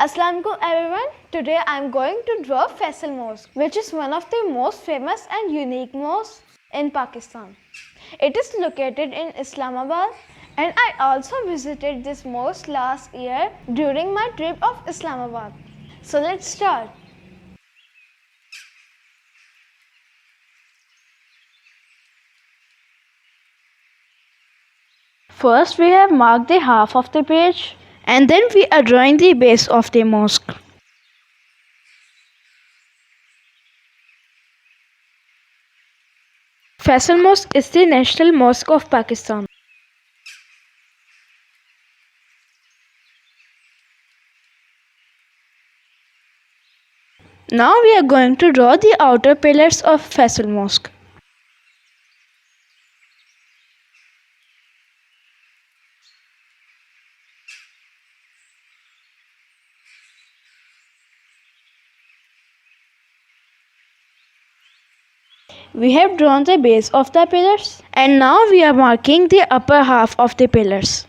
Assalamualaikum everyone. Today I am going to draw Faisal Mosque, which is one of the most famous and unique mosques in Pakistan. It is located in Islamabad, and I also visited this mosque last year during my trip of Islamabad. So let's start. First we have marked the half of the page, and then we are drawing the base of the mosque. Faisal Mosque is the national mosque of Pakistan. Now we are going to draw the outer pillars of Faisal Mosque. We have drawn the base of the pillars, and now we are marking the upper half of the pillars.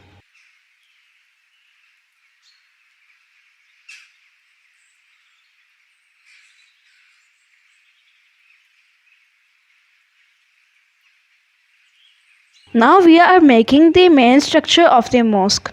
Now we are making the main structure of the mosque.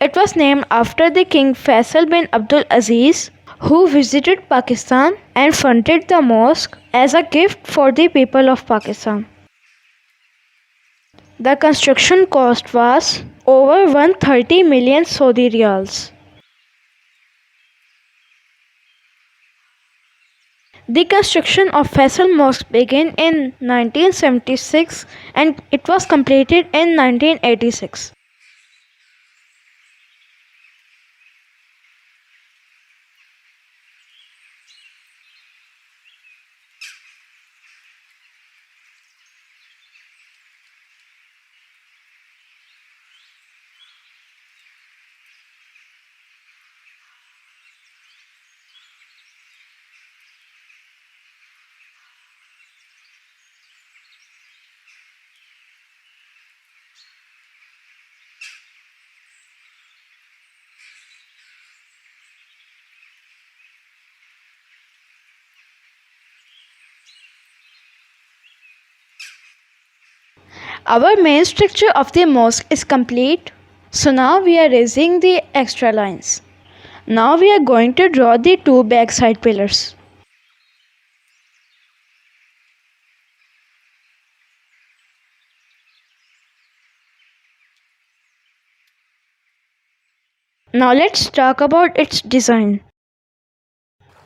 It was named after the King Faisal bin Abdul Aziz, who visited Pakistan and funded the mosque as a gift for the people of Pakistan. The construction cost was over 130 million Saudi riyals. The construction of Faisal Mosque began in 1976 and it was completed in 1986. Our main structure of the mosque is complete. So now we are raising the extra lines. Now we are going to draw the two backside pillars. Now let's talk about its design.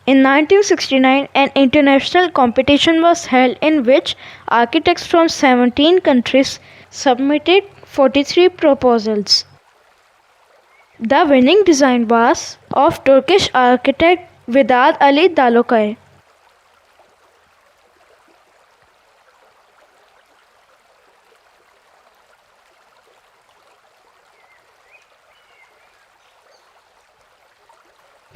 In 1969, an international competition was held in which architects from 17 countries submitted 43 proposals. The winning design was of Turkish architect Vedat Ali Dalokay.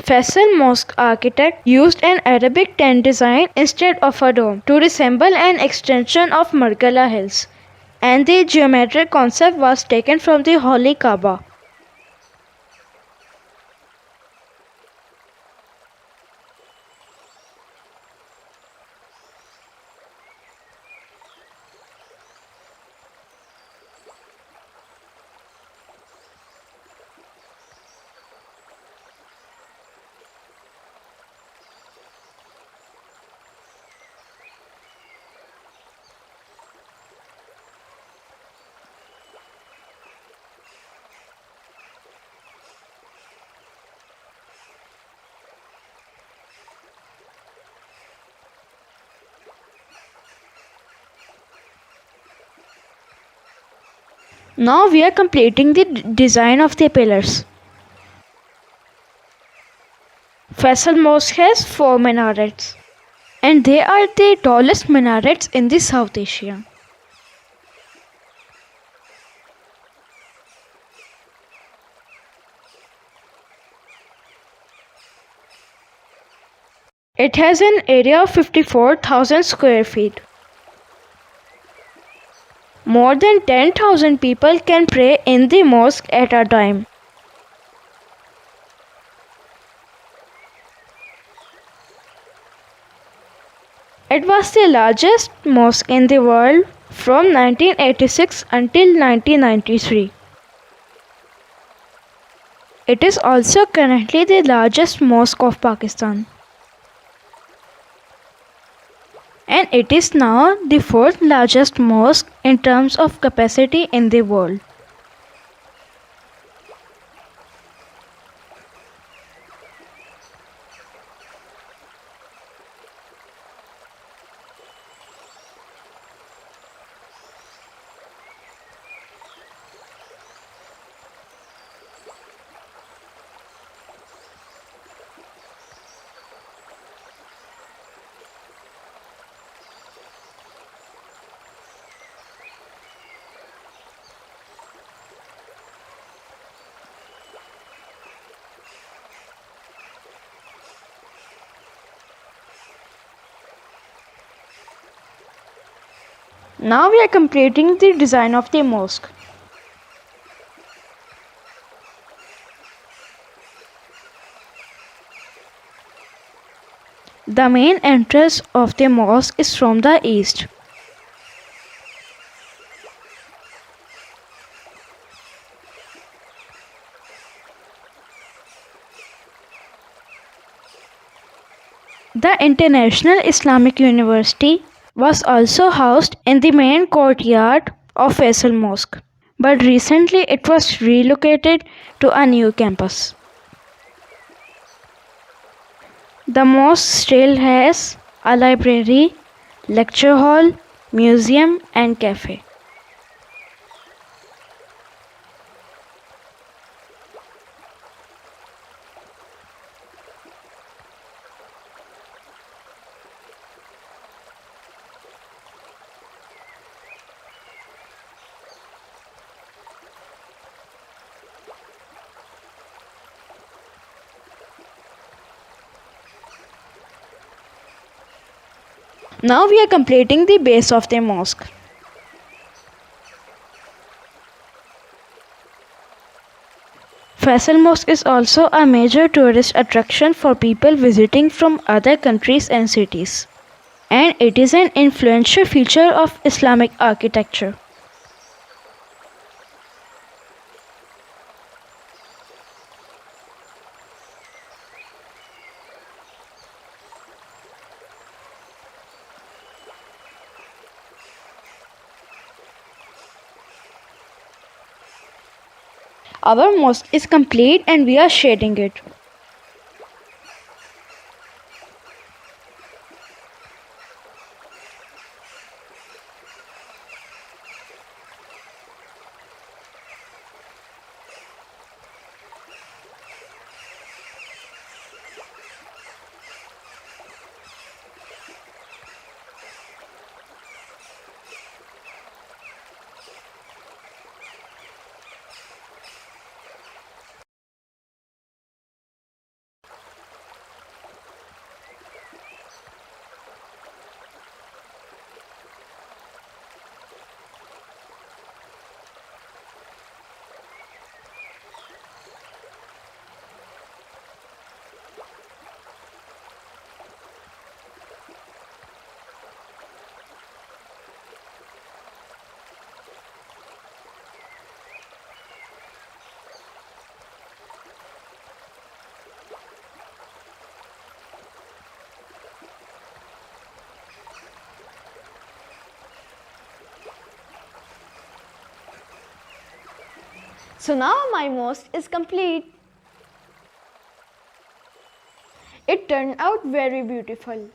Faisal Mosque architect used an Arabic tent design instead of a dome to resemble an extension of Margala Hills, and the geometric concept was taken from the Holy Kaaba. Now we are completing the design of the pillars. Faisal Mosque has 4 minarets, and they are the tallest minarets in the South Asia. It has an area of 54,000 square feet. More than 10,000 people can pray in the mosque at a time. It was the largest mosque in the world from 1986 until 1993. It is also currently the largest mosque of Pakistan. And it is now the fourth largest mosque in terms of capacity in the world. Now we are completing the design of the mosque. The main entrance of the mosque is from the east. The International Islamic University was also housed in the main courtyard of Faisal Mosque, but recently it was relocated to a new campus. The mosque still has a library, lecture hall, museum, and cafe. Now we are completing the base of the mosque. Faisal Mosque is also a major tourist attraction for people visiting from other countries and cities, and it is an influential feature of Islamic architecture. Our mosque is complete and we are shading it. So now my mosque is complete. It turned out very beautiful.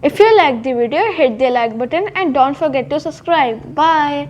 If you liked the video, hit the like button and don't forget to subscribe. Bye.